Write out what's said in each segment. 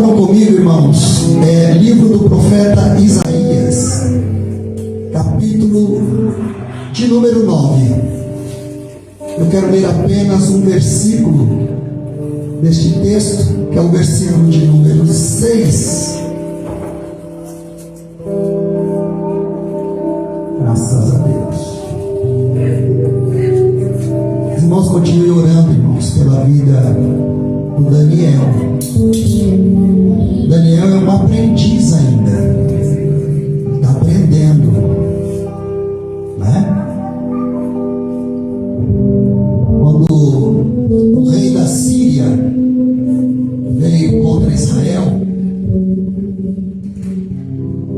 Abram comigo, irmãos, livro do profeta Isaías, capítulo de número 9. Eu quero ler apenas um versículo deste texto, que é o versículo de número 6. Graças a Deus. Os irmãos continuem orando, irmãos, pela vida do Daniel. Daniel é um aprendiz ainda, está aprendendo, né? Quando o rei da Síria veio contra Israel,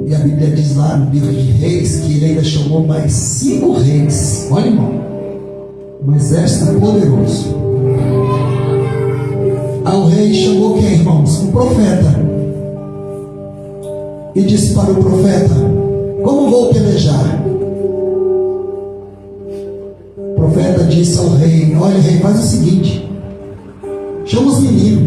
e a Bíblia diz lá no livro de Reis que ele ainda chamou mais 5 reis. Olha, irmão, um exército poderoso. Aí o rei chamou quem, irmãos? Um profeta. E disse para o profeta: como vou pelejar? O profeta disse ao rei: olha, rei, faz o seguinte, chama os meninos.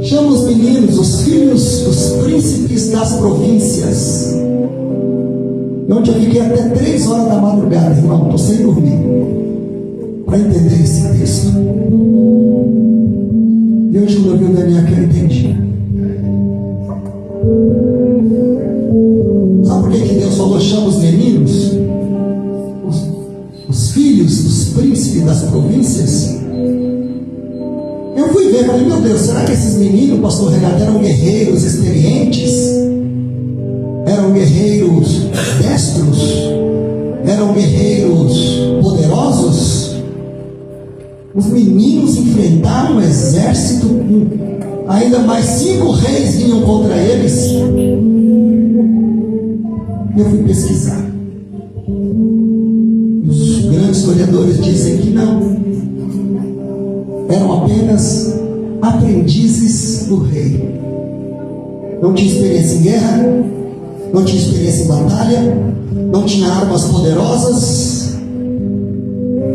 Chama os meninos, os filhos dos príncipes das províncias. E onde eu fiquei até 3 horas da madrugada, irmão, estou sem dormir, para entender esse texto. E hoje, quando eu vi o Daniel aqui, eu entendi. Sabe por que Deus falou: chama os meninos, os filhos dos príncipes das províncias? Eu fui ver, falei: meu Deus, será que esses meninos, pastor Renato, eram guerreiros experientes? Eram guerreiros destros? Eram guerreiros poderosos? Os meninos enfrentaram um exército, ainda mais 5 reis vinham contra eles. Eu fui pesquisar. Os grandes historiadores dizem que não. Eram apenas aprendizes do rei. Não tinha experiência em guerra, não tinha experiência em batalha, não tinha armas poderosas.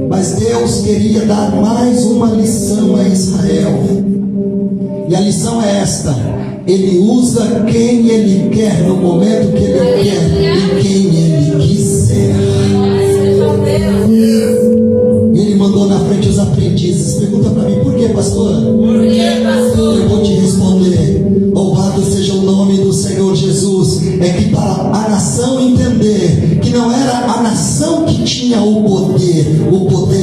Mas Deus queria dar mais uma lição a Israel. E a lição é esta: Ele usa quem Ele quer, no momento que Ele quer, e quem Ele quiser. E Ele mandou na frente os aprendizes. Pergunta para mim: por que, pastor? Por que, pastor? Eu vou te responder: louvado seja o nome do Senhor Jesus. É que para a nação entender que não era a nação que tinha o poder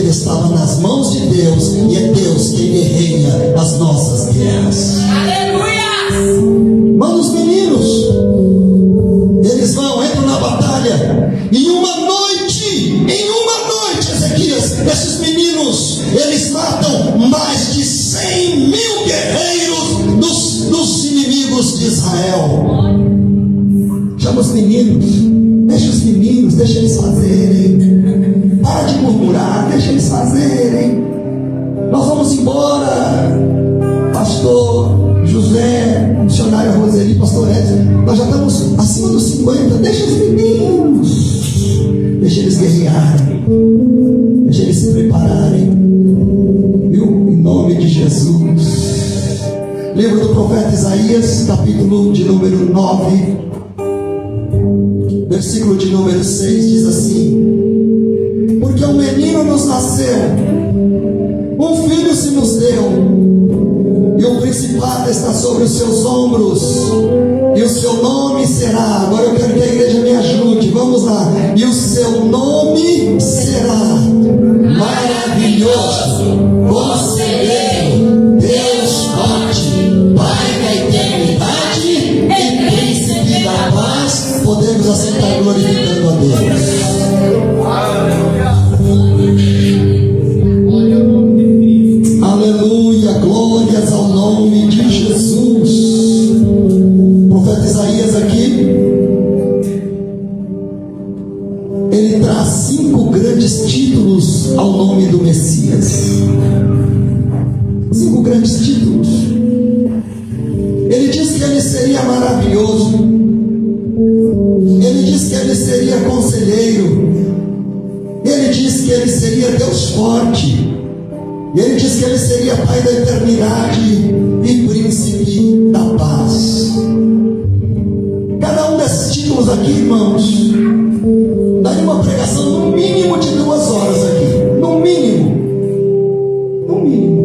estava nas mãos de Deus, e é Deus quem guerreia as nossas guerras. Aleluia! Manda os meninos, eles entram na batalha, e em uma noite, Ezequias, esses meninos, eles matam mais de 100 mil guerreiros dos inimigos de Israel. Chama os meninos, deixa eles fazerem. Para de murmurar, deixa eles fazerem. Nós vamos embora, pastor José, missionária Roseli, pastor Edson. Nós já estamos acima dos 50. Deixa os meninos, deixa eles guerrearem, deixa eles se prepararem, viu? Em nome de Jesus. Livro do profeta Isaías, capítulo de número 9, versículo de número 6, diz assim: porque um menino nos nasceu, um filho se nos deu, e o principado está sobre os seus ombros, e o seu nome será, agora eu quero que a igreja me ajude, vamos lá, e o seu nome será maravilhoso, conselheiro, Deus forte, Pai da eternidade e príncipe da paz. Podemos assentar glorificando a Deus. Aleluia, glórias ao nome de Jesus. O profeta Isaías aqui, ele traz 5 grandes títulos ao nome do Messias. 5 grandes títulos. Ele diz que ele seria maravilhoso, ele diz que ele seria conselheiro, ele diz que ele seria Deus forte, e ele disse que ele seria Pai da eternidade e Príncipe da paz. Cada um desses títulos aqui, irmãos, daria uma pregação no mínimo de 2 horas aqui. No mínimo. No mínimo.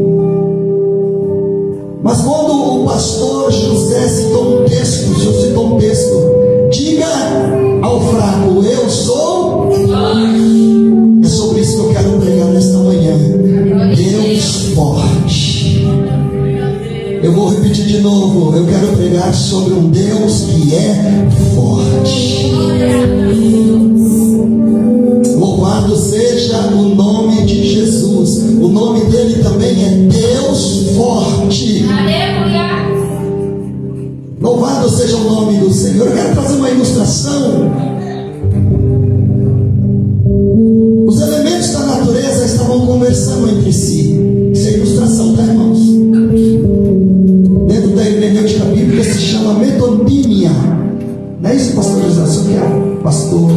Mas quando o pastor José citou um texto, o senhor citou um texto, diga ao fraco, eu sou. É sobre isso que eu quero pregar nesta manhã. Deus forte. Eu vou repetir de novo. Eu quero pregar sobre um Deus que é forte. Louvado seja o nome de Jesus. O nome dele também é Deus forte. Aleluia. Louvado seja o nome do Senhor. Eu quero trazer uma ilustração. Os elementos da natureza estavam conversando entre si. Isso é ilustração, tá, irmãos? Dentro da hermenêutica bíblica se chama metonímia. Não é isso, pastor José? Só que é pastor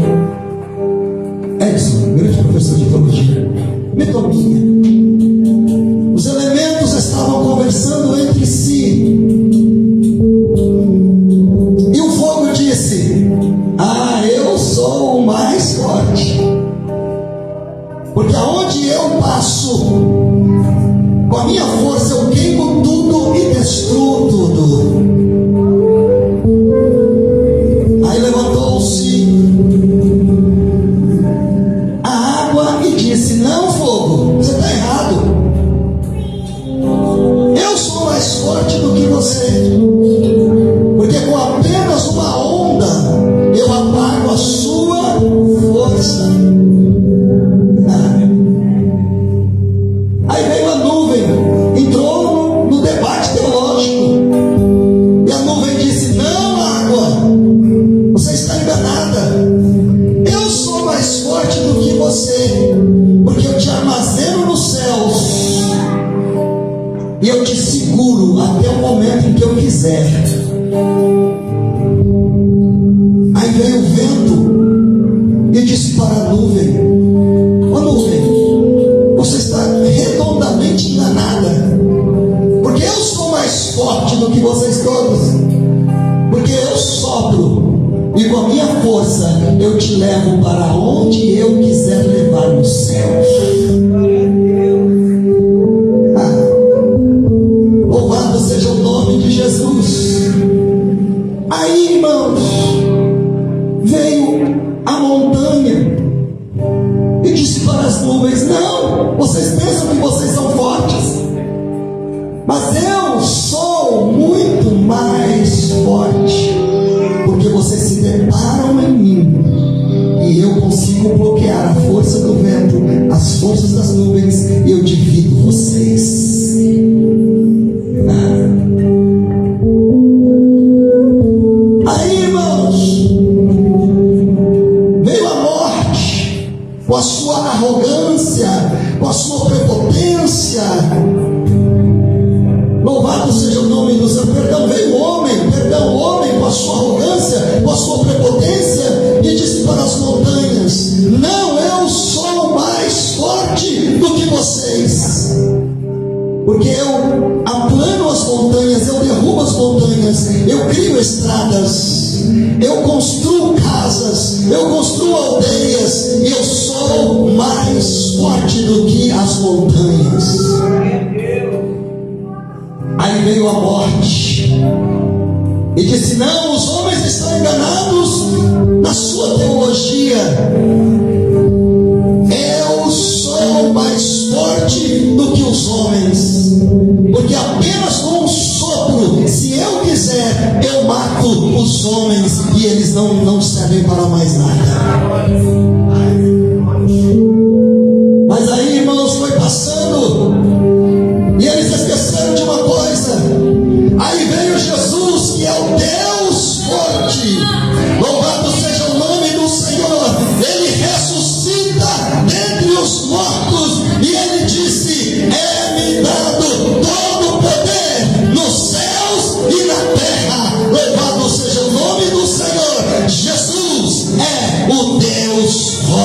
Edson, grande professor de teologia. Metonímia. Os elementos estavam conversando entre si. E o fogo disse: ah, eu sou o mais forte. Porque aonde eu passo, com a minha força eu queimo tudo e destruo tudo. Aí levantou-se a água e disse: não, fogo, você está errado. Eu sou mais forte do que você. Porque com apenas uma onda eu apago a sua força. Aí veio a nuvem, entrou no debate teológico, e a nuvem disse: não, água, você está enganada. Eu sou mais forte do que você, porque eu te armazeno nos céus e eu te seguro até o momento em que eu quiser. Aí veio o vento e disse para a nuvem: ó nuvem, você está redondamente enganada, porque eu sou mais forte do que vocês todos, porque eu sopro e com a minha força eu te levo para onde eu quiser levar no céu. Louvado seja o nome de Jesus. Aí, irmãos, veio a montanha e disse para as nuvens: não, vocês pensam que vocês são fortes, mas eu sou muito mais forte, porque vocês se deparam em mim e eu consigo bloquear a força do vento, as forças das nuvens, e eu divido vocês. Aí, irmãos, veio a morte com a sua arrogância, com a sua prepotência. Louvado seja o nome do Senhor. Veio o homem com a sua arrogância, com a sua prepotência, e disse para as montanhas: não, eu sou mais forte do que vocês, porque eu aplano as montanhas, eu derrubo as montanhas, eu crio estradas, eu construo casas, eu construo aldeias, e eu sou mais forte do que as montanhas. Aí veio a morte e disse: não, os homens estão enganados na sua teologia. Eu sou mais forte do que os homens, porque apenas com um sopro, se eu quiser, eu mato os homens e eles não servem para mais nada. Mas aí, irmãos, foi passando e eles esqueceram de uma coisa. Aí veio Jesus, que é o Deus forte. Louvado seja o nome do Senhor. Ele ressuscita dentre os mortos e ele disse: é-me dado todo o poder nos céus e na terra. Louvado seja o nome do Senhor. Jesus é o Deus forte.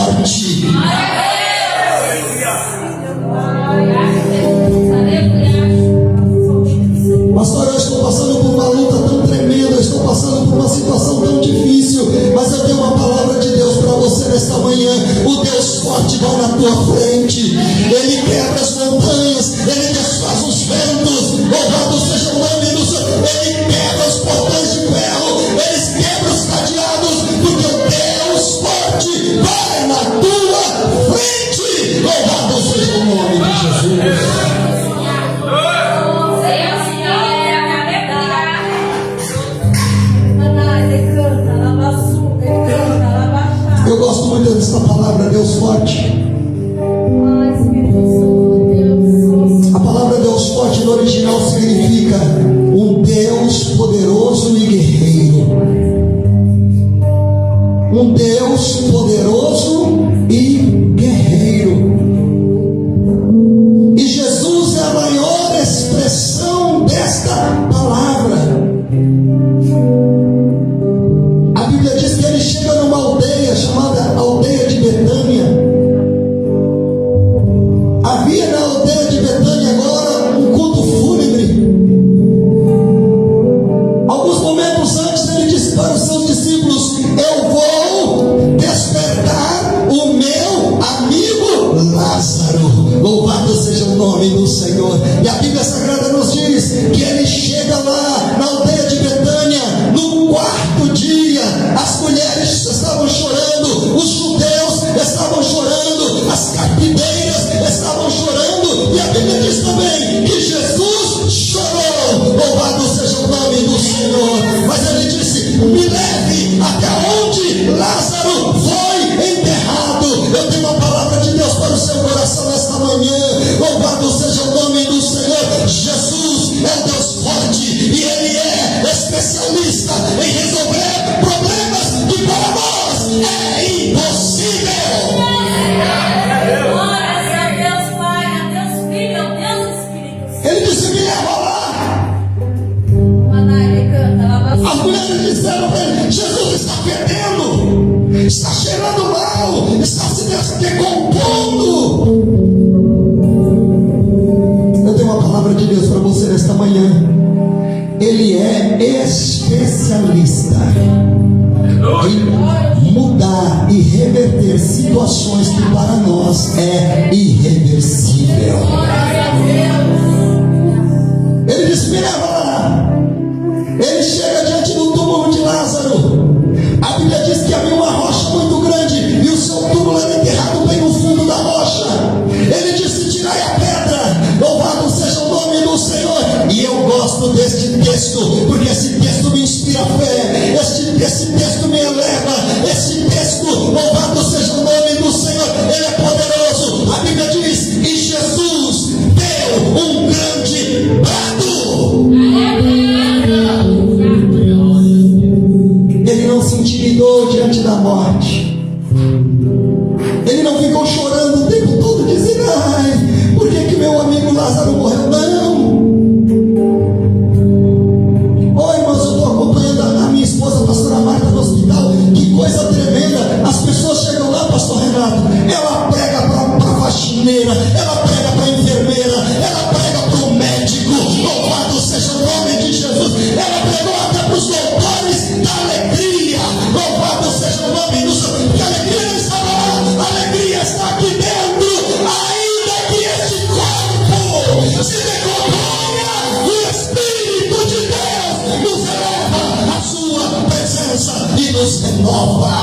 do Senhor. E a Bíblia Sagrada nos diz que ele chega lá na aldeia de Betânia, no quarto dia. As mulheres estavam chorando, os judeus estavam chorando, as carpideiras estavam chorando, e a Bíblia diz também que Jesus chorou. Louvado seja o nome do Senhor. Mas ele disse: me leve até onde Lázaro foi enterrado. Eu tenho uma palavra de Deus para o seu coração nesta manhã. Louvado seja o nome do Senhor. Jesus é o Deus forte, e Ele é especialista em resolver problemas que para nós é impossível. Glórias a Deus Pai, a Deus Filho, a Deus Espírito. Ele disse: me leva lá. As mulheres disseram para ele: Jesus está fedendo, está cheirando mal, está se decompondo. Eu tenho uma palavra de Deus para você nesta manhã. Ele é especialista em mudar e reverter situações que para nós é irreversível. Ele disse: me leva lá. Ele chega diante do túmulo de Lázaro. A Bíblia diz que havia uma rocha muito grande e o seu túmulo era enterrado bem no fundo da rocha. Ele disse: tirai a pedra. Louvado seja o nome do Senhor. E eu gosto deste texto, porque esse texto me inspira fé, esse texto me eleva, esse texto, louvado seja o nome do Senhor, ele é poderoso. A Bíblia diz: e Jesus deu um grande brado. Ele não se intimidou diante da morte. Ele não ficou chorando o tempo todo, dizendo: ai, por que meu amigo Lázaro morreu? Não. Oi, irmãos, eu estou acompanhando a minha esposa, a pastora Marta, no hospital. Que coisa tremenda. As pessoas chegam lá, pastor Renato, ela prega para a faxineira, ela prega para a enfermeira, ela prega para o médico. Louvado seja o nome de Jesus. Ela pregou até para os doutores da alegria. Louvado seja o nome do Senhor. Porque a alegria não está lá, a alegria está aqui dentro. Ainda que este corpo se decomponha, o Espírito de Deus nos eleva à sua presença e nos renova.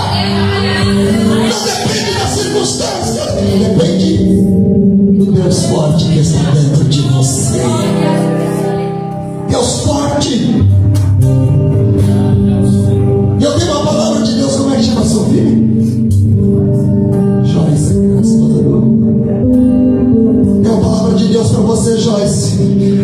Não depende das circunstâncias, depende do Deus forte que está dentro de você. Deus forte. E eu tenho uma palavra de Deus. Como é que chama seu filho? Joyce. Tenho uma palavra de Deus para você, Joyce.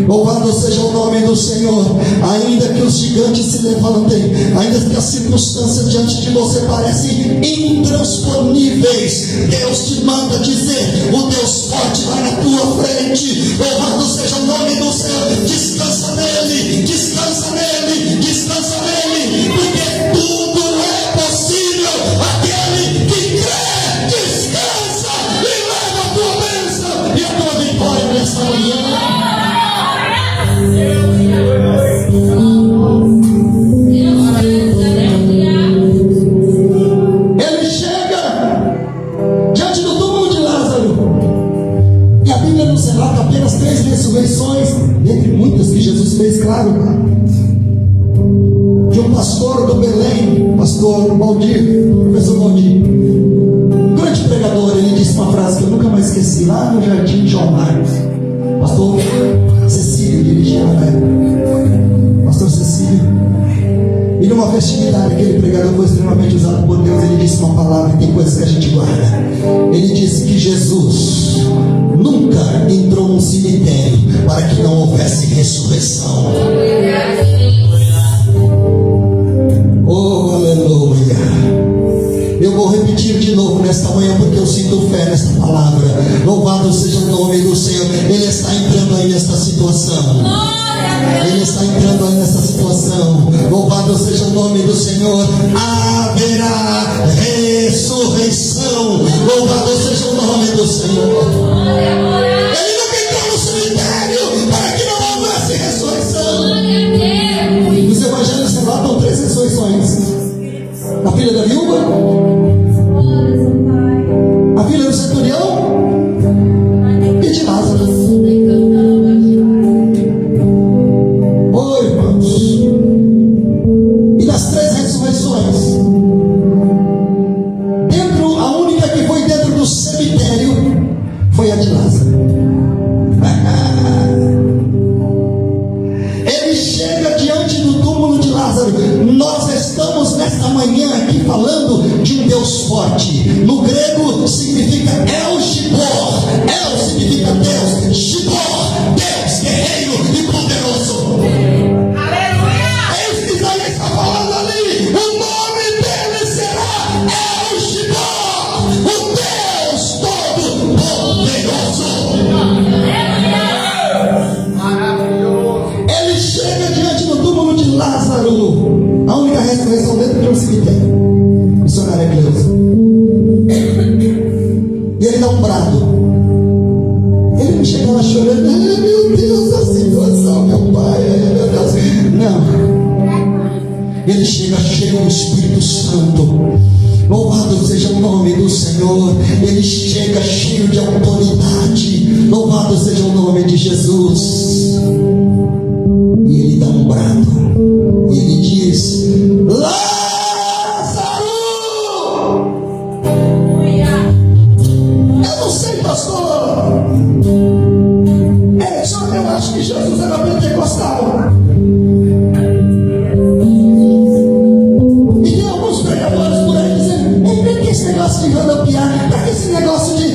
Louvado seja o nome do Senhor. Ainda que os gigantes se levantem, ainda que as circunstâncias diante de você parecem intransponíveis, Deus te manda dizer: o Deus forte vai na tua frente. Louvado seja o nome do Senhor. Descansa nele, descansa nele, descansa nele, porque tudo é possível aquele que crê. Descansa e leva a tua bênção e a tua vitória nesta manhã. Ele chega diante do túmulo de Lázaro, e a Bíblia nos relata apenas 3 ressurreições, dentre muitas que Jesus fez, claro, de um pastor do Belém, pastor Valdir, professor Valdir, um grande pregador. Ele disse uma frase que eu nunca mais esqueci, lá no Jardim João Marcos. Pastor Cecílio dirigia na época, pastor Cecílio. E numa festividade, aquele pregador foi extremamente usado por Deus. Ele disse uma palavra, tem coisas que a gente guarda. Ele disse que Jesus nunca entrou num cemitério para que não houvesse ressurreição. Oh, aleluia. Eu vou repetir de novo nesta manhã, porque eu sinto fé nesta palavra. Louvado seja o nome do Senhor. Ele está entrando aí nesta situação. Ele está entrando aí nesta situação. Louvado seja o nome do Senhor. Haverá ressurreição. Louvado seja o nome do Senhor. Ele nunca entrou no cemitério para que não houvesse ressurreição. Os evangelhos relatam 3 ressurreições: a filha da viúva, a filha do centurião e de Lázaro. nesta manhã aqui falando de um Deus forte. No grego significa El Gibor. El significa Deus. Gibor, Deus guerreiro e poderoso. É isso que Isaías está falando ali. O nome dele será El Gibor, o Deus Todo-Poderoso. Ele chega diante do túmulo de Lázaro, a única ressurreição dentro de um cemitério. Missionária Cleusa. E ele dá um brado. Ele não chega lá chorando. Ai, meu Deus, a situação, meu pai. Ai, meu Deus. Não. Ele chega cheio do Espírito Santo. Louvado seja o nome do Senhor. Ele chega cheio de autoridade. Louvado seja o nome de Jesus. E ele dá um brado. E ele diz: Lázaro! Eu não sei, pastor. Eu acho que Jesus era pentecostal. E tem alguns pregadores por aí dizendo: para que esse negócio de rodopiar? Para que esse negócio de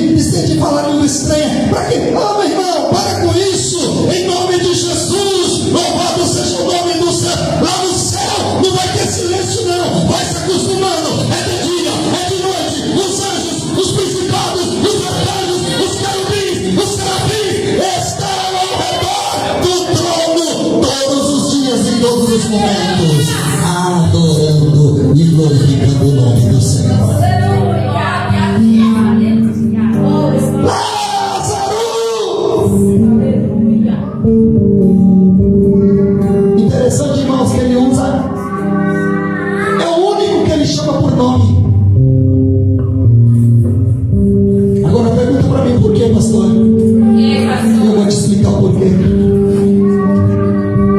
falar língua estranha? Para que? Oh, meu irmão, para com isso. Em nome de Jesus, louvado seja o nome do céu. Lá no céu não vai ter silêncio, não. Vai se acostumando. É de dia, é de noite. Os anjos, os principados, os arcanjos, os querubins, os serafins estão ao redor do trono todos os dias e todos os momentos, adorando e glorificando o nome do Senhor. Lázaro! Interessante, irmãos, que ele usa, é o único que ele chama por nome. Agora pergunta para mim por quê, pastor? Eu vou te explicar o porquê.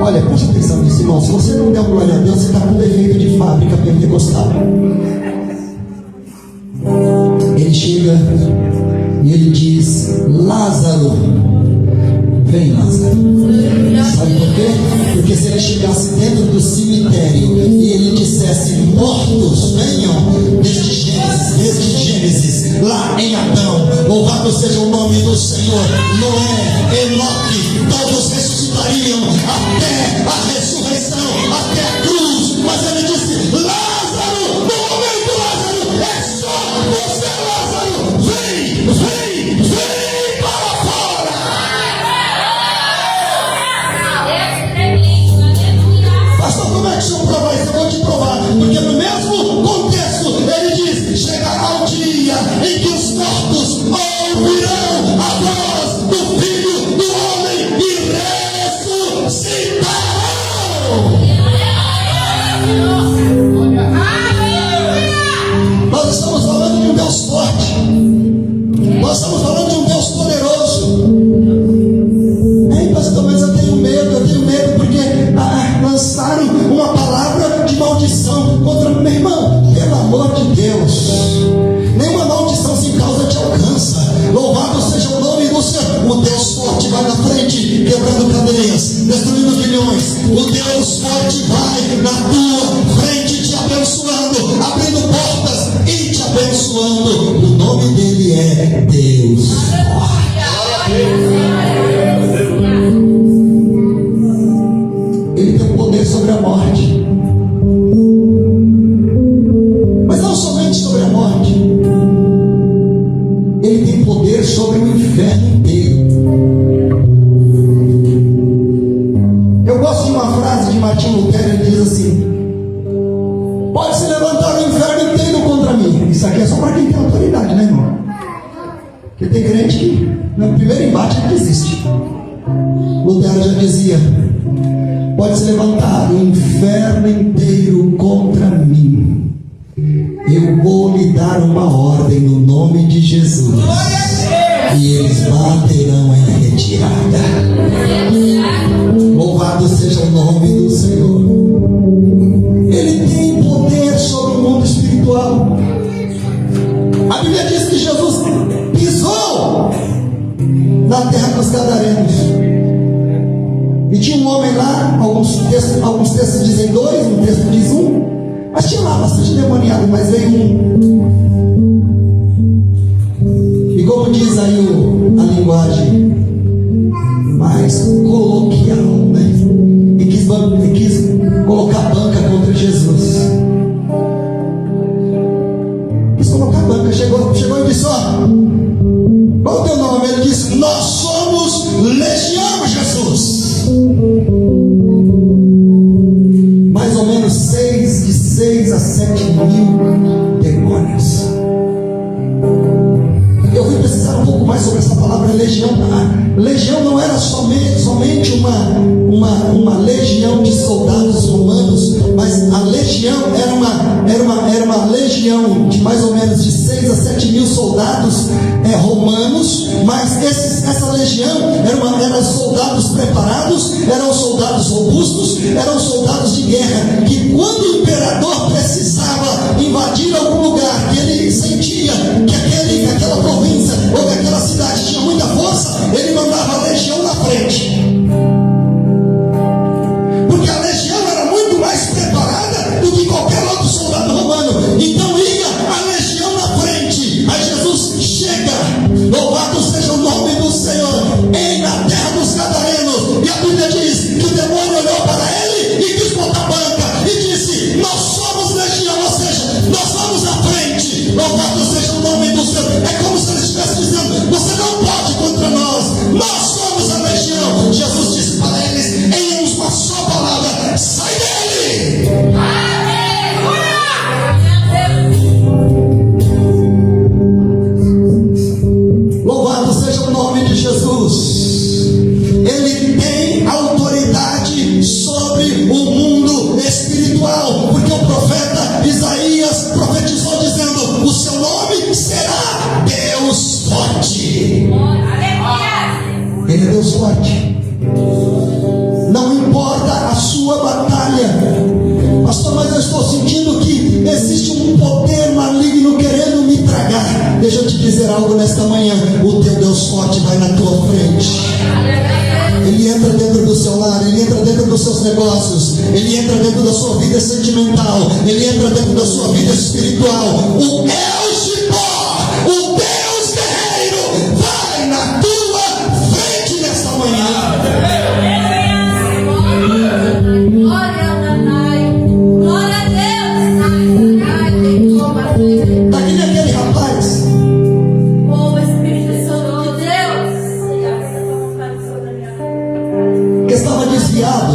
Olha, preste atenção nisso, irmão. Se você não der glória a Deus, você está com defeito de fábrica pentecostal. Ele chega e ele diz: Lázaro, vem, Lázaro. Sabe por quê? Porque se ele chegasse dentro do cemitério e ele dissesse: mortos, venham, desde Gênesis, lá em Adão, louvado seja o nome do Senhor, Noé, Enoque, todos ressuscitariam até a ressurreição, até a cruz. Mas ele disse: Lázaro, no momento, Lázaro, é só você, Lázaro, vem para fora. Pastor, como é que o senhor prova isso? Eu vou te provar, porque no mesmo contexto ele diz: chegará o dia em que os mortos ouvirão a voz do Filho do Homem e ressuscitarão. Nós estamos falando de um Deus forte. Nós estamos falando de um Deus poderoso. Ei, pastor, mas eu tenho medo porque lançaram uma palavra de maldição contra meu irmão. Pelo amor de Deus, nenhuma maldição sem causa te alcança. Louvado seja o nome do Senhor. O Deus forte vai na frente, quebrando cadeias, destruindo milhões. O Deus forte vai na tua frente, te abençoando, abrindo portas e te abençoando. O nome dele é Deus forte. Ele tem poder sobre a morte. Mas não somente sobre a morte. Ele tem poder sobre o inferno inteiro. Eu gosto de uma frase de Martinho Lutero. Ele diz assim: pode se levantar o inferno inteiro contra mim. Isso aqui é só para quem tem autoridade, né, irmão? Porque tem crente que no primeiro embate ele desiste. Lutero já dizia: pode se levantar o inferno inteiro contra mim, eu vou lhe dar uma ordem no nome de Jesus, e eles baterão em retirada. Louvado seja o nome do Senhor. Ele tem poder sobre o mundo espiritual. A Bíblia diz que Jesus pisou na terra dos Gadarenos. E tinha um homem lá, alguns textos dizem 2, um texto diz 1. Mas tinha lá bastante demoniado, mas veio um. E como diz aí a linguagem mais coloquial, né? E quis colocar banca contra Jesus. Quis colocar banca, chegou e disse: ó, qual é o teu nome? Ele disse: nós somos Legião, Jesus. Mais ou menos 6 a 7 mil demônios. Eu fui pesquisar um pouco mais sobre essa palavra legião. A legião não era somente uma legião de soldados romanos, mas a legião era uma legião de mais ou menos de 6 a 7 mil soldados romanos, mas essa legião eram soldados preparados, eram soldados robustos, eram soldados de guerra, que quando o imperador precisava invadir algum lugar, que ele sentia que aquela província ou que aquela cidade tinha muita força, ele mandava a legião na frente, porque a legião era muito mais preparada do que qualquer outro soldado romano. Então ia a legião na frente. Aí Jesus chega, louvado seja o nome do Senhor, na terra dos Gadarenos, e a Bíblia diz que o demônio olhou para ele e quis botar banca e disse: nós somos legião, ou seja, nós vamos à frente. Louvado seja o nome do Senhor. É como se ele estivesse dizendo: você não pode contra nós, nós somos a legião. Jesus disse para eles em uma só palavra: sai dele. Louvado seja o nome de Jesus. Ele tem autoridade sobre o mundo espiritual, porque o profeta Isaías profetizou dizendo: o seu nome será Deus Forte. Ele é Deus Forte. Não importa a sua batalha. Pastor, mas eu estou sentindo que existe um poder maligno querendo me tragar. Deixa eu te dizer algo nesta manhã: o teu Deus Forte vai na tua frente. Ele entra dentro do seu lar, ele entra dentro dos seus negócios, ele entra dentro da sua vida sentimental, ele entra dentro da sua vida espiritual. O El Gibor, o Deus guerreiro, vai na tua frente nesta manhã. Está aqui aquele rapaz que estava desviado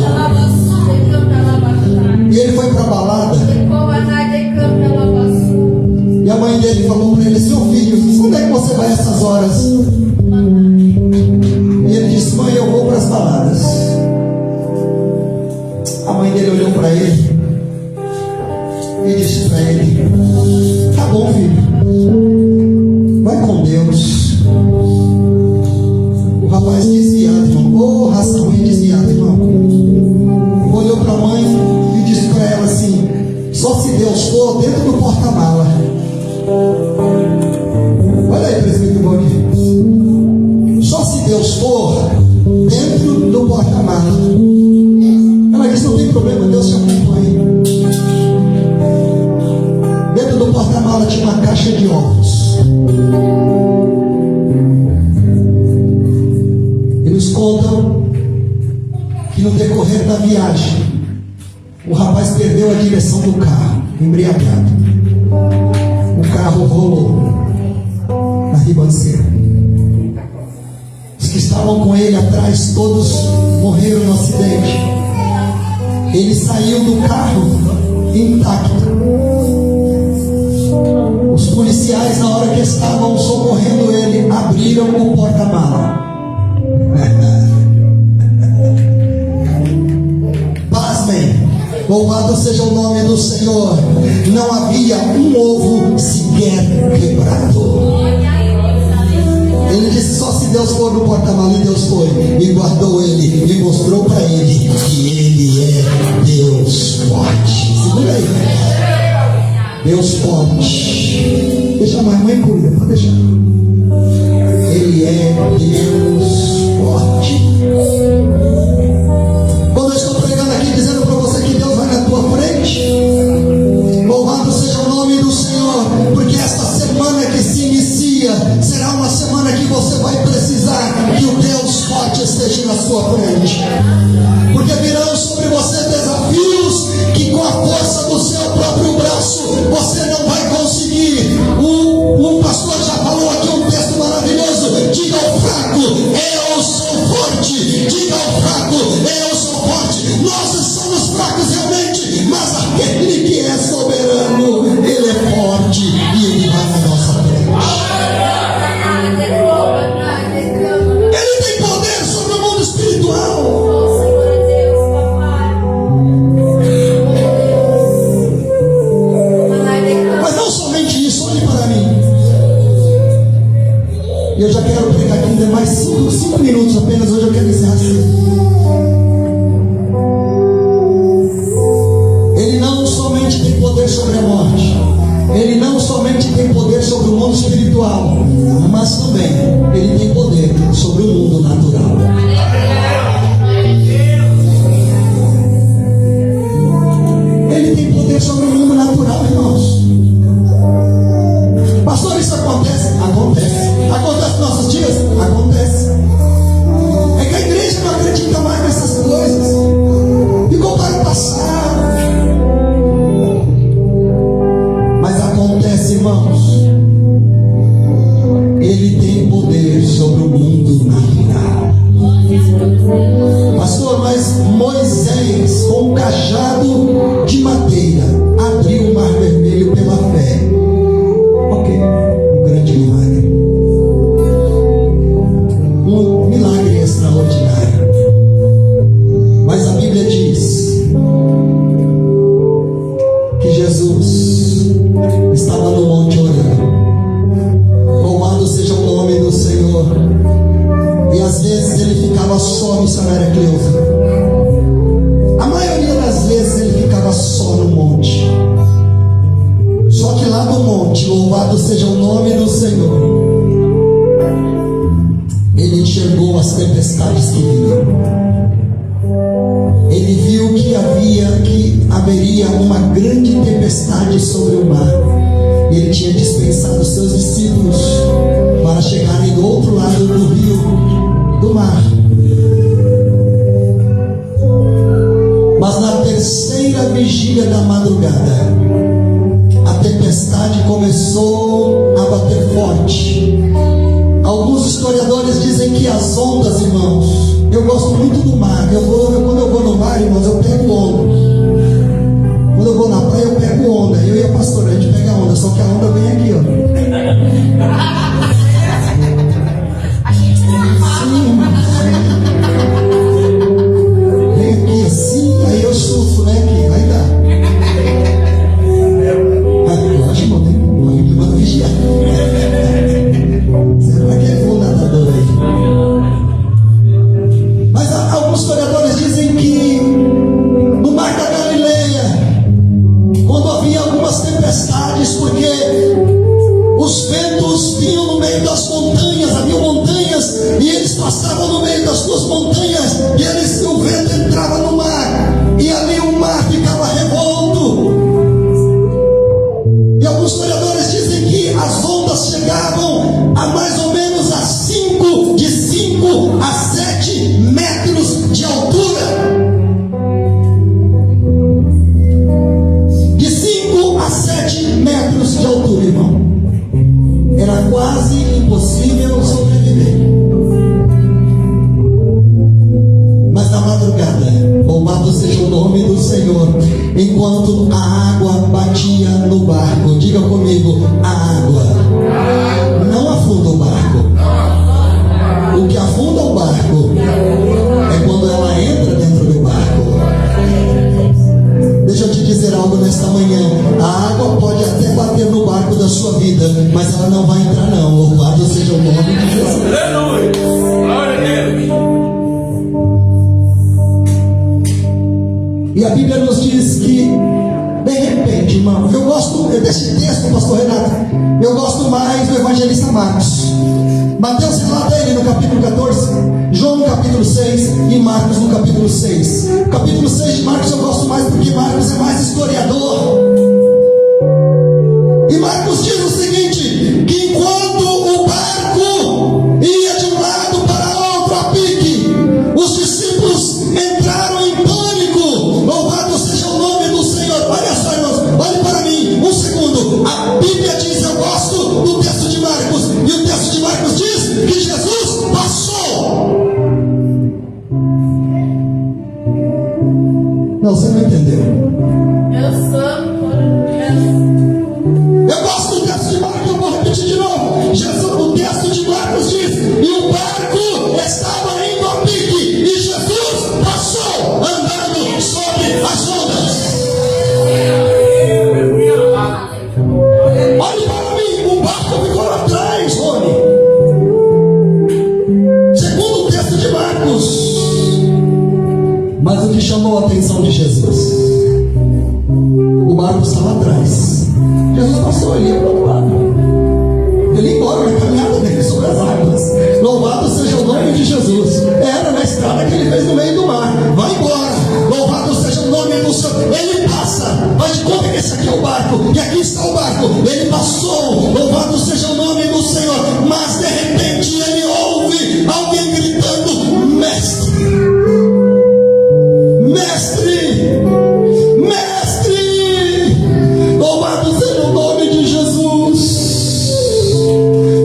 e ele foi para a balada, e a mãe dele falou para ele: seu filho, onde é que você vai essas horas? E ele disse: mãe, eu vou para as baladas. A mãe dele olhou para ele e disse para ele: tá bom, filho, vai com Deus. O rapaz desviado, irmão, raça ruim, desviado, irmão, olhou para a mãe e disse para ela assim: só se Deus for dentro do porta-mala. Olha aí, presbítero Bonito, só se Deus for dentro do porta-mala. Ela disse: não tem problema, Deus te acompanha. Dentro do porta-mala tinha uma caixa de ovos. Eles contam que no decorrer da viagem o rapaz perdeu a direção do carro, embriagado. O carro rolou na ribanceira. Os que estavam com ele atrás todos morreram no acidente. Ele saiu do carro intacto. Os policiais, na hora que estavam socorrendo ele, abriram o porta-mala. Pasmem, louvado seja o nome do Senhor. Não havia um ovo sequer quebrado. Ele disse: só se Deus for no porta-mala. E Deus foi e guardou ele e mostrou para ele que ele é Deus Forte. Segura aí, Deus Forte. Deixa a mãe cuida, pode deixar. Ele é Deus Forte. Quando eu estou pregando aqui dizendo para você que Deus vai na tua frente, Porque virão sobre você desafios que com a força do seu próprio braço você não vai conseguir. O pastor já falou aqui um texto maravilhoso. Diga ao fraco, eu sou forte. Diga ao fraco, eu sou forte. Nós somos fracos realmente, mas aquele que é soberano, ele é forte e ele vai na nossa frente. Ele tem poder sobre o mundo espiritual. Mas não somente isso, olhe para mim. E eu já quero pregar aqui ainda mais 5 minutos apenas. Hoje eu quero encerrar cedo. Ele não somente tem poder sobre a morte, ele não somente tem poder sobre o mundo espiritual, mas também ele tem poder sobre o mundo natural. Ele tem poder sobre o mundo natural, irmãos. Pastor, isso acontece? Acontece. Acontece nos nossos dias? Acontece. É que a igreja não acredita mais nessas coisas. Ficou para o passado. Mas acontece, irmãos. Ele tem poder sobre o mundo natural. Pastor, mas Moisés, com um cajado de madeira, abriu o mar vermelho pela fé. Ok, um grande milagre. Um milagre extraordinário. Mas a Bíblia diz que Jesus estava no monte orando. Louvado seja o nome do Senhor. E às vezes ele ficava só, missionária Cleusa. A maioria das vezes ele ficava só no monte. Só que lá no monte, louvado seja o nome do Senhor, ele enxergou as tempestades que vinham. Ele viu que haveria uma grande tempestade sobre o mar. E ele tinha dispensado seus discípulos para chegarem do outro lado do rio, do mar. Mas na terceira vigília da madrugada, a tempestade começou a bater forte. Alguns historiadores dizem que as ondas, irmãos, eu gosto muito do mar. Quando eu vou no mar, irmãos, eu pego onda. Quando eu vou na praia, eu pego onda. Eu e a pastora, a gente pega onda, só que a onda vem aqui, ó. Vem aqui assim, aí eu surfo, né? Aqui, vai dar. Lógico, irmão, tem uma Bíblia para vigiar. Será que é full nadador aí? Mas alguns historiadores dizem que no Mar da Galileia, quando havia algumas tempestades, porque os ventos vinham no meio das montanhas, havia montanhas, e eles passavam no meio das duas montanhas, e o vento entrava no mar, e ali o mar ficava revolto. E alguns historiadores dizem que as ondas chegavam a mais ou menos de 5 a 7 metros de altura. De 5 a 7 metros de altura, irmão. Era quase impossível sobreviver. Mas na madrugada, louvado seja o nome do Senhor, enquanto a água batia no barco, diga comigo, a água não afunda o barco. O que afunda o barco é quando ela entra dentro do barco. Deixa eu te dizer algo nesta manhã. A água pode até bater no barco da sua vida, mas ela não vai entrar não. Louvado seja o nome de Jesus. Aleluia. Glória a Deus. E a Bíblia nos diz que, de repente, irmão, eu gosto desse texto, pastor Renato, eu gosto mais do evangelista Marcos. Mateus relata ele no capítulo 14, João no capítulo 6 e Marcos no capítulo 6. O capítulo 6 de Marcos eu gosto mais porque Marcos é mais historiador. E Marcos diz o seguinte, que enquanto o barco ia de um lado para outro a pique, os discípulos Não, você não entendeu. Eu sou. Eu gosto do texto de Marcos, eu vou repetir de novo. Jesus, o texto de Marcos diz: e o barco estava indo a pique, e Jesus passou andando sobre as ondas. Olhe para mim, o barco ficou lá atrás, Rony. Segundo o texto de Marcos. Mas o que chamou a atenção de Jesus? O barco estava atrás. Jesus passou ali para o outro lado. Ele ia embora na caminhada dele sobre as águas. Louvado seja o nome de Jesus. Era na estrada que ele fez no meio do mar. Vai embora. Louvado seja o nome do Senhor. Ele passa. Faz de conta que esse aqui é o barco. E aqui está o barco. Ele passou. Louvado seja o nome do Senhor. Mas de repente ele ouve alguém gritando: Mestre! Mestre! Mestre! Louvado seja o nome de Jesus.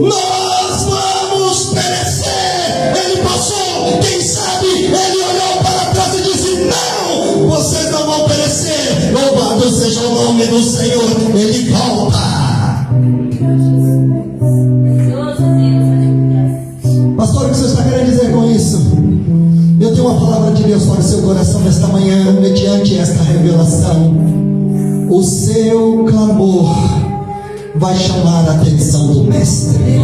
Nós vamos perecer. Ele passou. Quem sabe ele olhou para trás e disse: não, vocês não vão perecer. Louvado seja o nome do Senhor. Ele volta. Pastor, o que você está querendo dizer com isso? Eu tenho uma palavra de Deus para o seu coração nesta manhã, mediante esta revelação. O seu clamor vai chamar a atenção do Mestre.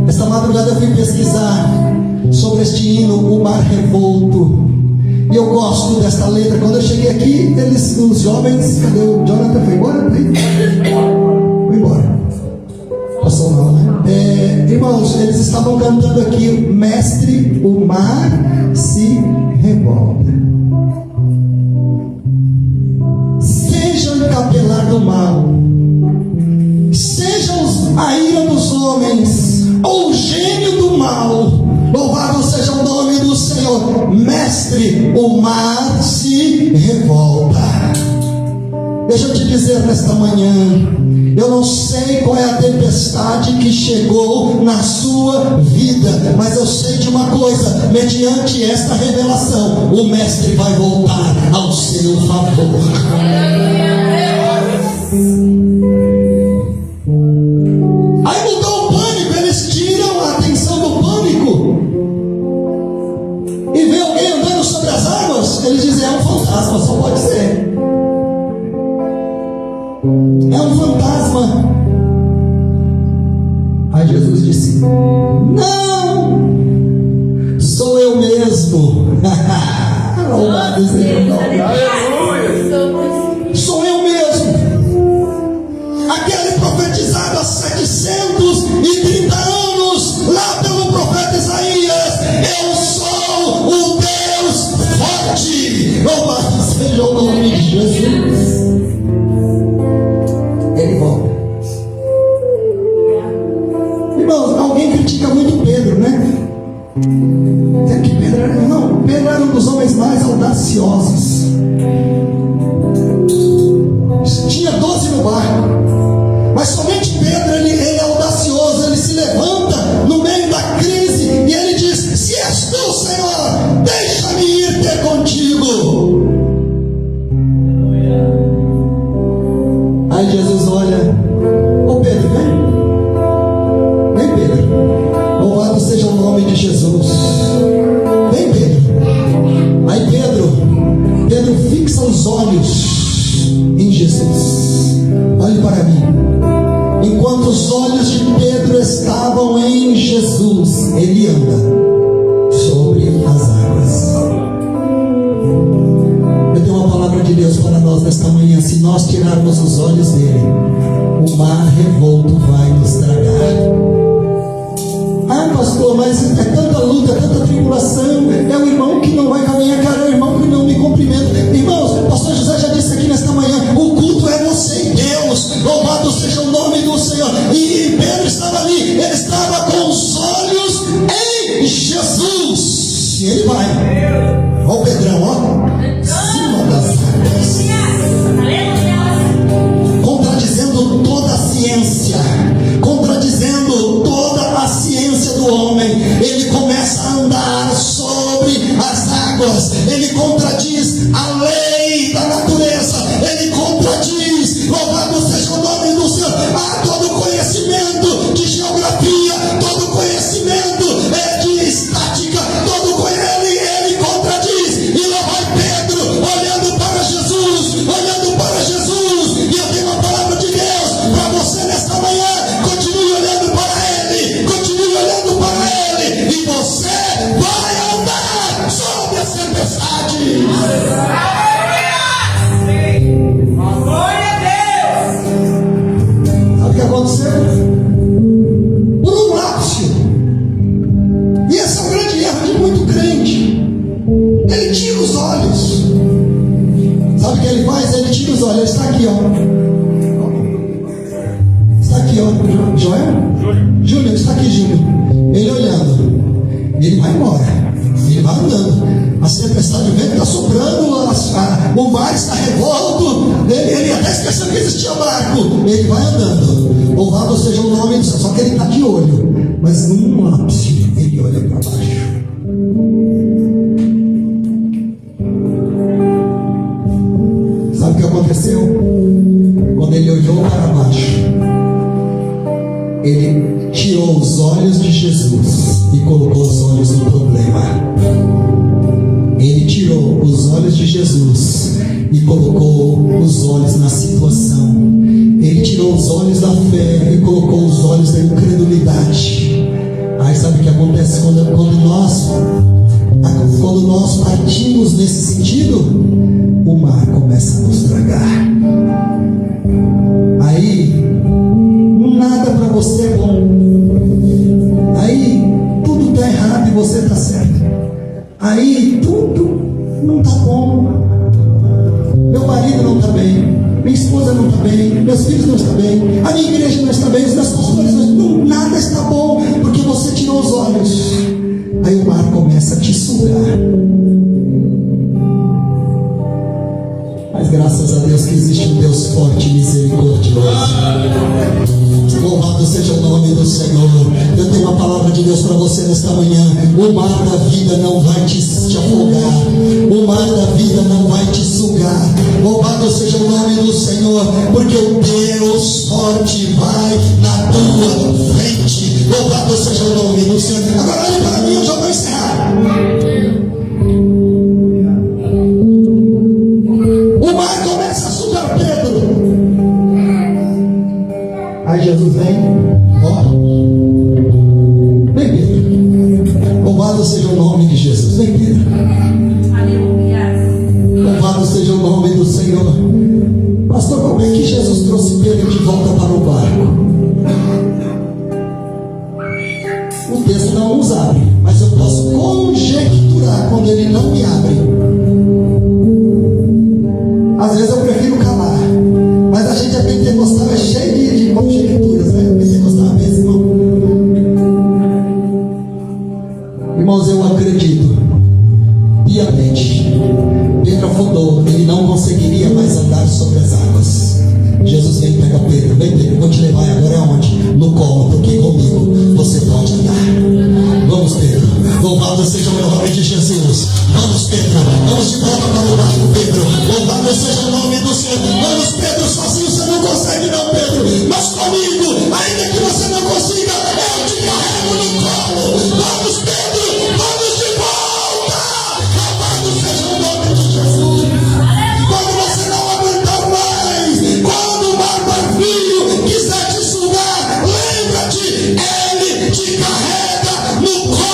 Esta madrugada eu fui pesquisar sobre este hino, O Mar Revolto. E eu gosto desta letra. Quando eu cheguei aqui, os jovens, cadê o Jonathan? Foi embora? Foi embora. Passou mal, né? Irmãos, eles estavam cantando aqui: Mestre, o mar se revolta. Seja o capelar do mal, seja a ira dos homens, ou o gênio do mal, louvado seja o nome do Senhor. Mestre, o mar se revolta. Deixa eu te dizer nesta manhã, eu não sei qual é a tempestade que chegou na sua vida, mas eu sei de uma coisa: mediante esta revelação, o Mestre vai voltar ao seu favor. Aí mudou o pânico, eles tiram a atenção do pânico e vê alguém andando sobre as águas. Eles dizem: é um fantasma, só pode ser. É um fantasma. Aí Jesus disse: não, sou eu mesmo. Louvado seja o nome. Sou eu mesmo, aquele profetizado há 730 anos lá pelo profeta Isaías. Eu sou o Deus forte. Louvado seja o nome de Jesus. Ele volta. Irmãos, alguém critica muito Pedro, né? Dizendo que Pedro era um dos homens mais audaciosos. Tinha 12 no barco, mas somente Pedro, ele é audacioso. Ele se levanta no meio da crise e ele diz: se és tu, Senhor, deixa-me ir ter contigo. Aí Jesus olha: ô Pedro, vem Pedro, louvado seja o nome de Jesus. Vem Pedro. Aí Pedro fixa os olhos em Jesus. Olhe para mim. Enquanto os olhos de Pedro estavam em Jesus, ele anda sobre as águas. Eu tenho uma palavra de Deus para nós nesta manhã. Se nós tirarmos os olhos dele, o mar revolto vai nos tragar. Ah, pastor, mas é tanta luta, é tanta tribulação. É o irmão que não vai caminhar, cara, é o irmão que não me cumprimenta. Irmãos, o pastor José já disse aqui nesta manhã: o culto é você e Deus. Louvado seja o nome do Senhor. E Pedro estava ali, ele estava com os olhos em Jesus. E ele vai. Ó o Pedrão, ó, cima das águas, contradizendo toda a ciência, contradizendo toda a ciência do homem. Ele começa a andar sobre águas, ele contradiz a lei da natureza, ele contradiz, louvado seja o nome do Senhor. Todo conhecimento de geografia, todo conhecimento de estática, ele contradiz. E lá vai Pedro, olhando para Jesus, e eu tenho uma palavra de Deus para você nesta manhã. Continue olhando para ele, e você vai andar sobre as tempestades. Glória a Deus. Sabe o que aconteceu? Por um lapso, e esse é o grande erro de muito crente, ele tira os olhos. Sabe o que ele faz? Ele tira os olhos. Ele está aqui, ó. Está aqui, ó. Joel? Júnior, está aqui, Júnior. Ele olhando. Ele vai embora. Ele vai andando. A tempestade, o vento está soprando, o mar está revolto. Ele até esqueceu que existia barco. Ele vai andando. Louvado seja o nome do Senhor. Só que ele está de olho. Mas num ápice, ele olha para baixo. Sabe o que aconteceu? Quando ele olhou para baixo, ele tirou os olhos de Jesus e colocou os olhos no problema. Ele tirou os olhos de Jesus e colocou os olhos na situação. Ele tirou os olhos da fé e colocou os olhos da incredulidade. Aí sabe o que acontece quando nós partimos nesse sentido? O mar começa a nos tragar. Aí nada para você é bom. Aí tudo está errado e você está certo. Aí tudo não está bom. Meu marido não está bem, minha esposa não está bem, meus filhos não estão bem, a minha igreja não está bem, os meus pastores não, nada está bom, porque você tirou os olhos. Aí o mar começa a te sugar. Mas graças a Deus que existe um Deus forte e misericordioso. Louvado seja o nome do Senhor. Eu tenho uma palavra de Deus para você nesta manhã. O mar da vida não vai te afogar. O mar da vida não vai te sugar. Louvado seja o nome do Senhor, porque o Deus forte vai na tua frente. Louvado seja o nome do Senhor. Agora olhe para mim, eu já vou encerrar. O mar começa a sugar Pedro. Aí Jesus vem, ó, vem Pedro. Louvado seja o nome de Jesus. Vem Pedro. Aleluia. Louvado seja o nome do Senhor. Pastor, como é que Jesus trouxe Pedro de volta para o barco? O texto não nos abre, mas eu posso conjecturar quando ele não me abre. Às vezes eu prefiro calar, mas a gente é pentecostal, é cheio de conjecturas, né? Pentecostal mesmo, irmão. Irmãos, eu acredito piamente. Pedro afundou, ele não conseguiria mais andar sobre as águas. Jesus vem, pega Pedro, vem Pedro, vou te levar agora aonde? No colo, porque comigo você pode andar. Vamos, Pedro. Louvado seja o nome de Jesus. Vamos, Pedro. Vamos de volta para o barco, Pedro. Louvado seja o nome do Senhor. Vamos, Pedro. Sozinho você não consegue, não, Pedro. Mas comigo, ainda que você não consiga, eu te carrego no colo. Vamos, Pedro. Vamos de volta. Louvado seja o nome de Jesus. Quando você não aguentar mais, quando o mar barquinho quiser te sugar, lembra-te, ele te carrega no colo.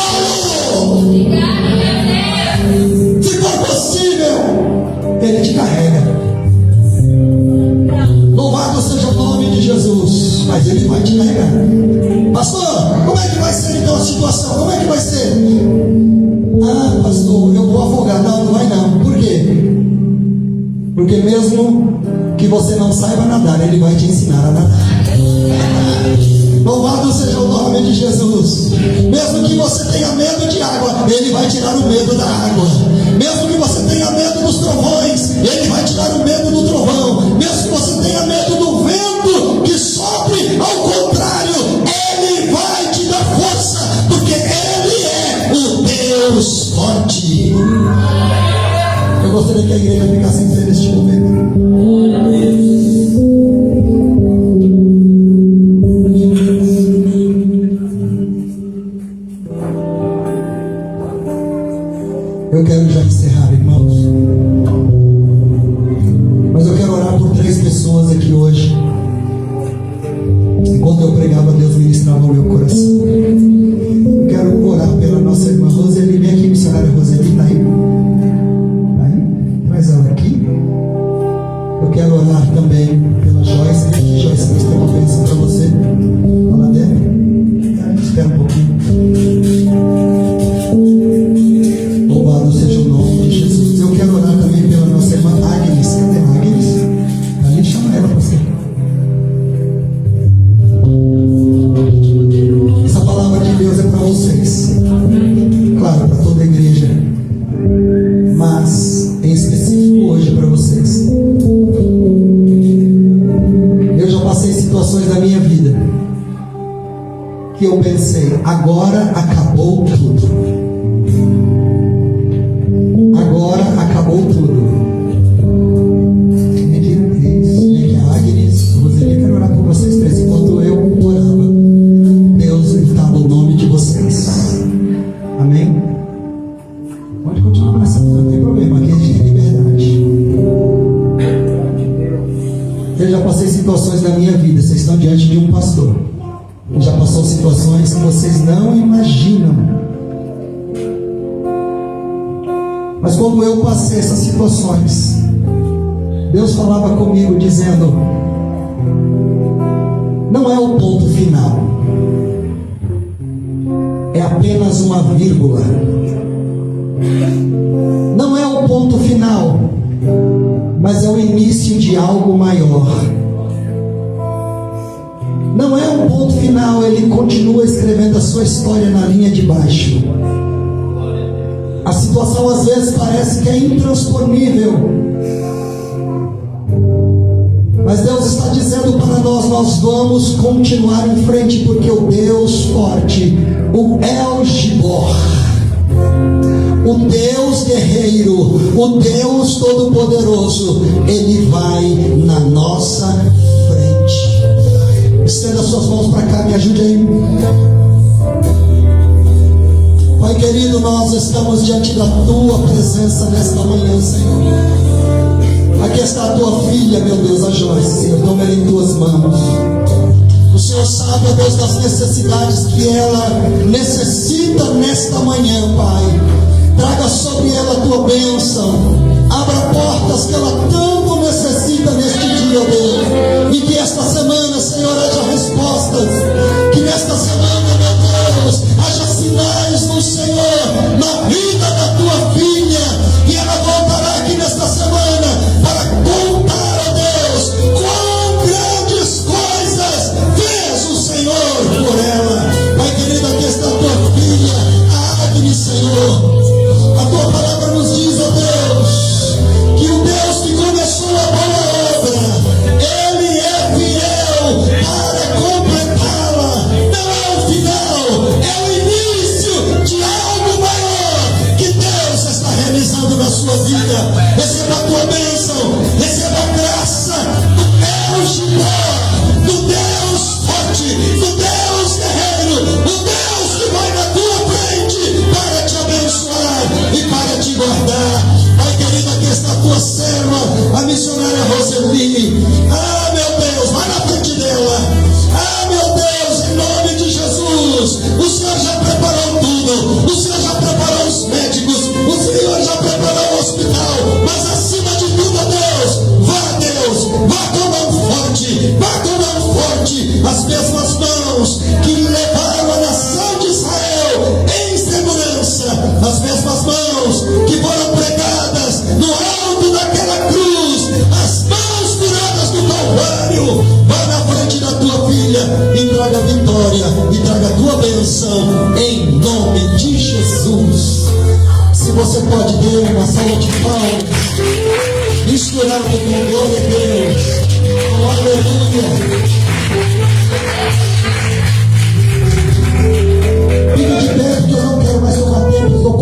Se for possível, ele te carrega. Louvado seja o nome de Jesus. Mas ele vai te carregar. Pastor, como é que vai ser então a situação? Como é que vai ser? Ah, pastor, eu vou afogar. Não, não vai não. Por quê? Porque mesmo que você não saiba nadar, ele vai te ensinar a nadar. Louvado seja o nome de Jesus. Mesmo que você tenha medo de água, ele vai tirar o medo da água. Mesmo que você tenha medo dos trovões, ele vai tirar o medo do trovão. Mesmo que você tenha medo do vento que sopre, ao contrário, ele vai te dar força, porque ele é o Deus Deus forte. Eu gostaria que a igreja ficasse em pé neste momento. Eu quero já encerrar, irmãos. Mas eu quero orar por 3 pessoas aqui hoje. Enquanto eu pregava, Deus ministrava o meu coração. Eu quero orar pela nossa irmã Roseli. Vem aqui, missionária Roseli, está aí? Tá aí? Traz ela aqui. Eu quero orar também pela Joyce. Vem aqui, Joyce, Deus tem uma bênção para você. Fala dele. Espera um pouquinho. Louvado seja o nome de Jesus. Eu quero orar também pela nossa irmã Agnes. Cadê a Agnes? Ali, chama ela para você. Essa palavra de Deus é para vocês. Claro, para toda a igreja. Mas, em específico hoje, para vocês. Eu já passei situações da minha vida que eu pensei, agora acabou tudo. Agora acabou tudo. Vem aqui a Agnes, Roseli, quero orar por vocês 3. Enquanto eu orava, Deus estava o nome de vocês. Amém? Pode continuar nessa, não tem problema, aqui a gente tem liberdade. Eu já passei situações na minha vida, vocês estão diante de um pastor. Já passou situações que vocês não imaginam. Mas quando eu passei essas situações, Deus falava comigo dizendo: não é o ponto final, é apenas uma vírgula. Não é o ponto final, mas é o início de algo maior. Não é um ponto final, ele continua escrevendo a sua história na linha de baixo. A situação às vezes parece que é intransponível, mas Deus está dizendo para nós vamos continuar em frente, porque o Deus forte, o El Gibor, o Deus guerreiro, o Deus todo-poderoso, Ele vai na nossa frente. Estenda suas mãos para cá, me ajude aí. Pai querido, nós estamos diante da Tua presença nesta manhã, Senhor. Aqui está a Tua filha, meu Deus, a Joyce, Senhor. Toma ela em Tuas mãos. O Senhor sabe, ó Deus, das necessidades que ela necessita nesta manhã, Pai. Traga sobre ela a Tua bênção. Abra portas que ela tanto necessita neste dia, ó Deus. E que esta semana, Senhor, haja respostas. Que nesta semana, meu Deus, haja sinais no Senhor, na vida da Tua filha. E ela voltará aqui nesta semana para contar, ó Deus, quão grandes coisas fez o Senhor por ela. Pai querido, aqui está a Tua filha, a Agnes, Senhor. A Tua palavra nos diz, ó Deus, que o Deus que começou a boa obra, Ele é fiel para completá-la. Não é o final, é o início de algo maior que Deus está realizando na sua vida. Receba a Tua bênção, receba a graça do Deus de pó, do Deus forte, do Deus guerreiro, o Deus que vai na Tua frente para te abençoar e para te guardar. Pai querido, aqui está a Tua serva, a missionária Roseli. Ah, meu Deus, vai na frente dela. Ah, meu Deus, em nome de Jesus, o Senhor já preparou tudo. O Senhor já preparou os médicos, o Senhor já preparou o hospital. Mas acima de tudo, ó Deus, vá com mão forte, vá com mão forte. As mesmas mãos que levaram a nação de Israel em segurança, as mesmas mãos que foram pregadas no alto daquela cruz, as mãos curadas do Calvário. Vá na frente da Tua filha e traga vitória e traga a Tua bênção em nome de Jesus. Se você pode dar uma salva de palmas, misturado com glória a Deus. Aleluia. Fique de pé, porque eu não quero mais tomar tempo. Estou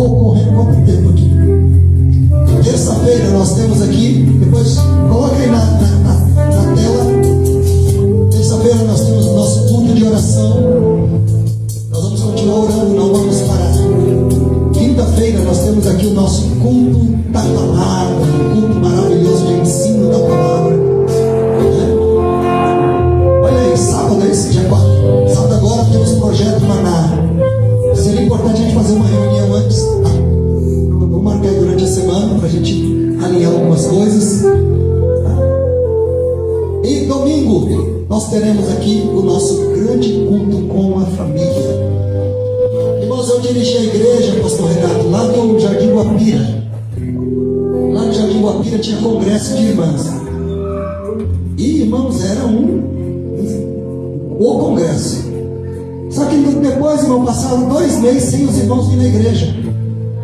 o nosso culto da palavra, um culto maravilhoso de ensino da palavra. Olha aí, sábado é esse dia 4. Sábado agora temos projeto Maná. Seria importante a gente fazer uma reunião antes, tá? Vou marcar aí durante a semana para a gente alinhar algumas coisas. E domingo nós teremos aqui o nosso grande culto com a família. Irmãos, eu dirigi a igreja, pastor Renato, lá no Jardim Guapira. Lá no Jardim Guapira tinha congresso de irmãs. E irmãos, era o congresso. Só que depois, irmão, passaram 2 meses sem os irmãos vir na igreja.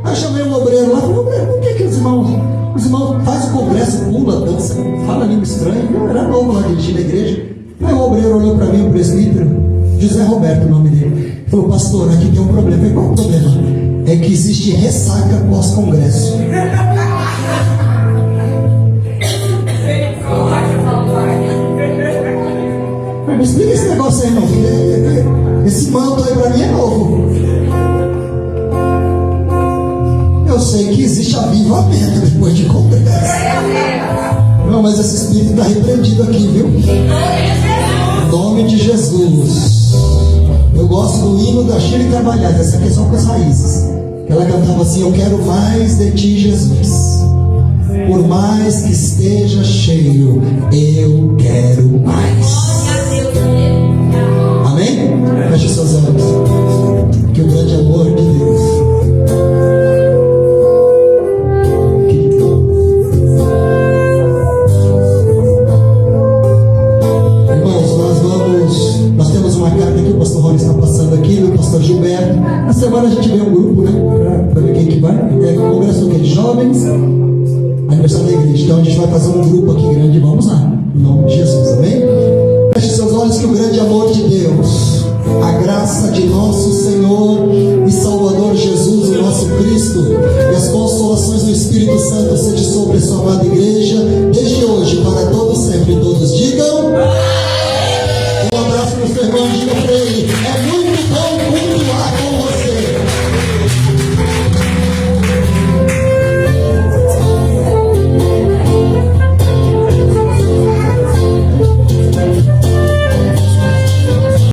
Aí eu chamei um obreiro lá e falei: obreiro, por que os irmãos fazem o congresso, pula, dança, fala língua estranha? Eu era novo lá dirigindo a igreja. Aí o obreiro olhou para mim, o presbítero, José Roberto, o nome dele, falou: pastor, aqui tem um problema. Eu falei: qual o problema? É que existe ressaca pós-congresso. Me explica esse negócio aí, irmão. Esse manto aí para mim é novo. Eu sei que existe avivamento depois de congresso. Não, mas esse espírito está repreendido aqui, viu? Em nome de Jesus. Eu gosto do hino da Shirley Carvalhais. Essa aqui é só com as raízes. Ela cantava assim: eu quero mais de ti, Jesus. Por mais que esteja cheio, eu quero mais. Amém? Feche seus olhos. Que o grande amor de Deus, nós temos uma carta que o pastor Rony está passando aqui, do pastor Gilberto. Na semana a gente vê um grupo, né? Para ver quem que vai. É o congresso do quê? De jovens, aniversário da igreja. Então a gente vai fazer um grupo aqui grande. Vamos lá, em nome de Jesus, amém? Feche seus olhos. Que o grande amor de Deus, a graça de nosso Senhor e Salvador Jesus, o nosso Cristo, e as consolações do Espírito Santo seja sobre a sua amada igreja, desde hoje para todos sempre. Todos digam: um abraço para o seu irmão, diga para ele: é muito